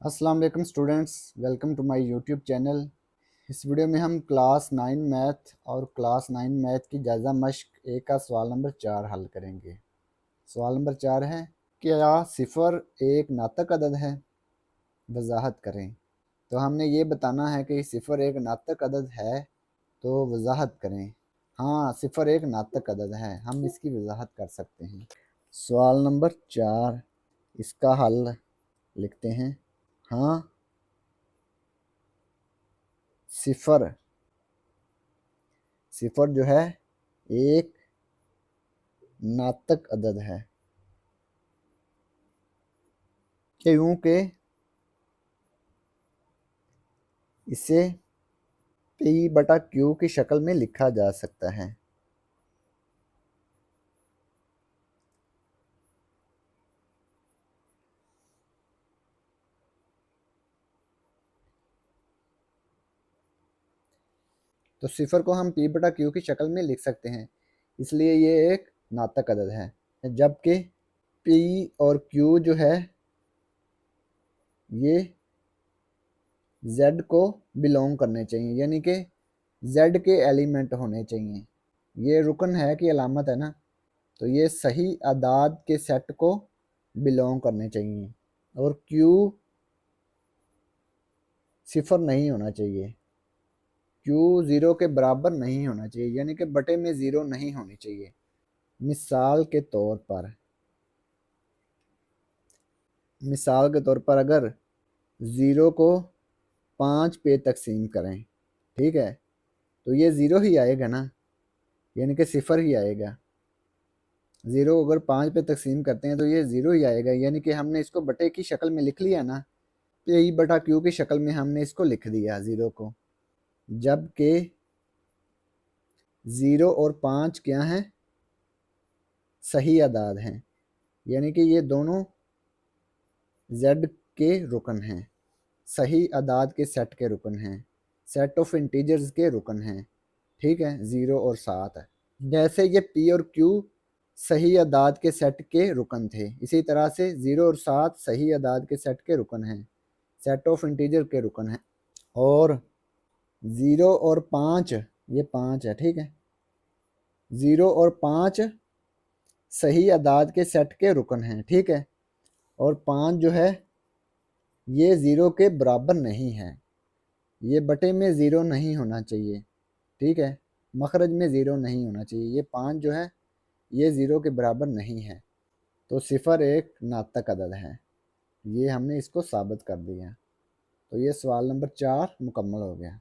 अस्सलाम वालेकुम students, welcome to my YouTube channel. इस वीडियो में हम क्लास 9 मैथ और क्लास 9 मैथ की जायज़ा मश्क ए का सवाल नंबर 4 हल करेंगे। सवाल नंबर 4 है, क्या सिफ़र एक नातक अदद है? वजाहत करें। तो हमने ये बताना है कि सिफ़र एक नातक अदद है, तो वजाहत करें। हाँ, सिफ़र एक नातक अदद है, हम इसकी वजाहत कर सकते हैं। सवाल नंबर 4, इसका हल लिखते हैं। हाँ, सिफ़र सिफ़र जो है एक नातक अदद है, क्योंकि इसे पी बटा क्यू की शक्ल में लिखा जा सकता है। तो सिफ़र को हम पी बटा क्यू की शक्ल में लिख सकते हैं, इसलिए ये एक नातक अदद है। जबकि पी और क्यू जो है ये जेड को बिलोंग करने चाहिए, यानी कि जेड के एलिमेंट होने चाहिए। ये रुकन है कि अलामत है ना, तो ये सही अदाद के सेट को बिलोंग करने चाहिए। और क्यू सिफ़र नहीं होना चाहिए, क्यू ज़ीरो के बराबर नहीं होना चाहिए, यानी कि बटे में ज़ीरो नहीं होनी चाहिए। मिसाल के तौर पर अगर ज़ीरो को 5 पे तकसीम करें, ठीक है, तो ये ज़ीरो ही आएगा ना, यानी कि सिफ़र ही आएगा। ज़ीरो अगर 5 पे तकसीम करते हैं तो ये ज़ीरो ही आएगा, यानी कि हमने इसको बटे की शक्ल में लिख लिया ना, पी बटा क्यू की शक्ल में हमने इसको लिख दिया ज़ीरो को। जबकि ज़ीरो और 5 क्या हैं? सही अदाद हैं, यानी कि ये दोनों जेड के रुकन हैं, सही अदाद के सेट के रुकन हैं, सेट ऑफ इंटीजर्स के रुकन हैं। ठीक है, 0 और 7 है। जैसे ये पी और क्यू सही अदाद के सेट के रुकन थे, इसी तरह से 0 और 7 सही अदाद के सेट के रुकन हैं, सेट ऑफ इंटीजर के रुकन हैं। और 0 और 5, ये 5 है, ठीक है, 0 और 5 सही अदाद के सेट के रुकन हैं, ठीक है। और 5 जो है ये ज़ीरो के बराबर नहीं है, ये बटे में ज़ीरो नहीं होना चाहिए, ठीक है, मखरज में ज़ीरो नहीं होना चाहिए। ये 5 जो है ये ज़ीरो के बराबर नहीं है, तो सिफ़र एक नातक अदद है। ये हमने इसको साबित कर दिया। तो ये सवाल नंबर 4 मुकम्मल हो गया।